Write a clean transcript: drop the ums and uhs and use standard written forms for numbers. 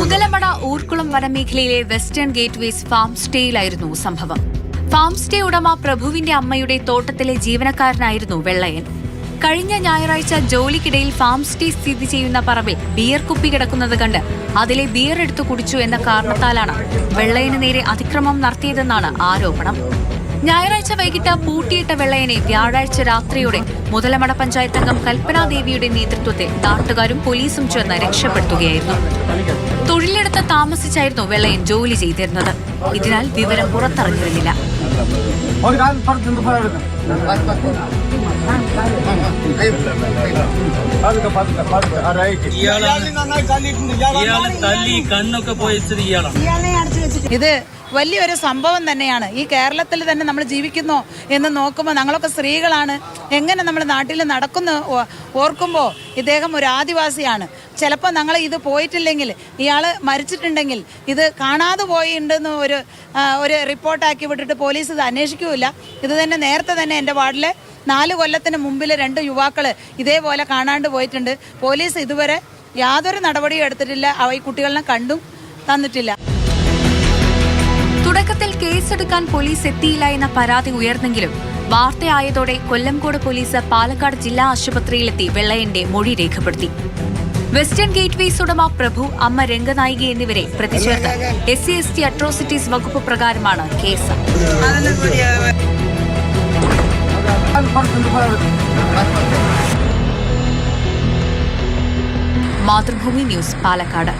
Muthalamada ഊർക്കുളം വനമേഖലയിലെ western gateways farm സ്റ്റേയിലായിരുന്നു സംഭവം. Farm stay ഉടമ പ്രഭുവിന്റെ അമ്മയുടെ തോട്ടത്തിലെ ജീവനക്കാരനായിരുന്നു വെള്ളയൻ. കഴിഞ്ഞ ഞായറാഴ്ച ജോലിക്കിടയിൽ ഫാം സ്റ്റേ സ്ഥിതി ചെയ്യുന്ന പറമ്പിൽ ബിയർ കുപ്പി കിടക്കുന്നത് കണ്ട് അതിലെ ബിയർ എടുത്തു കുടിച്ചു എന്ന കാരണത്താലാണ് വെള്ളയന് നേരെ അതിക്രമം നടത്തിയതെന്നാണ് ആരോപണം. ഞായറാഴ്ച വൈകിട്ട് പൂട്ടിയിട്ട വെള്ളയനെ വ്യാഴാഴ്ച രാത്രിയോടെ മുതലമട പഞ്ചായത്ത് അംഗം കൽപ്പനാദേവിയുടെ നേതൃത്വത്തിൽ നാട്ടുകാരും പോലീസും ചേർന്ന് രക്ഷപ്പെടുത്തുകയായിരുന്നു. തൊഴിലിടത്ത് താമസിച്ചായിരുന്നു വെള്ളയൻ ജോലി ചെയ്തിരുന്നത്. ഇതിനാൽ വിവരം പുറത്തറിഞ്ഞിരുന്നില്ല. ഇത് വലിയൊരു സംഭവം തന്നെയാണ്. ഈ കേരളത്തിൽ തന്നെ നമ്മൾ ജീവിക്കുന്നോ എന്ന് നോക്കുമ്പോൾ ഞങ്ങളൊക്കെ സ്ത്രീകളാണ്. എങ്ങനെ നമ്മൾ നാട്ടിൽ നടക്കുന്നു ഓർക്കുമ്പോൾ ഇദ്ദേഹം ഒരു ആദിവാസിയാണ്. ചിലപ്പോൾ ഞങ്ങൾ ഇത് പോയിട്ടില്ലെങ്കിൽ, ഇയാൾ മരിച്ചിട്ടുണ്ടെങ്കിൽ ഇത് കാണാതെ പോയിട്ടുണ്ടെന്ന് ഒരു റിപ്പോർട്ടാക്കി വിട്ടിട്ട് പോലീസ് ഇത് അന്വേഷിക്കില്ല. ഇത് തന്നെ നേരത്തെ തന്നെ എൻ്റെ വാർഡിലെ 4 കൊല്ലത്തിന് മുമ്പിൽ 2 യുവാക്കൾ ഇതേപോലെ കാണാണ്ട് പോയിട്ടുണ്ട്. പോലീസ് ഇതുവരെ യാതൊരു നടപടിയും എടുത്തിട്ടില്ല. ഈ കുട്ടികളെ കണ്ടും തന്നിട്ടില്ല. തുടക്കത്തിൽ കേസെടുക്കാൻ പോലീസ് എത്തിയില്ല എന്ന പരാതി ഉയർന്നെങ്കിലും വാർത്തയായതോടെ കൊല്ലംകോട് പോലീസ് പാലക്കാട് ജില്ലാ ആശുപത്രിയിലെത്തി വെള്ളയന്റെ മൊഴി രേഖപ്പെടുത്തി. വെസ്റ്റേൺ ഗേറ്റ്വേസ് ഉടമ പ്രഭു, അമ്മ രംഗനായിക എന്നിവരെ പ്രതിചേർത്ത് SC/ST അട്രോസിറ്റീസ് വകുപ്പ് പ്രകാരമാണ് കേസ്. മാതൃഭൂമി ന്യൂസ്, പാലക്കാട്.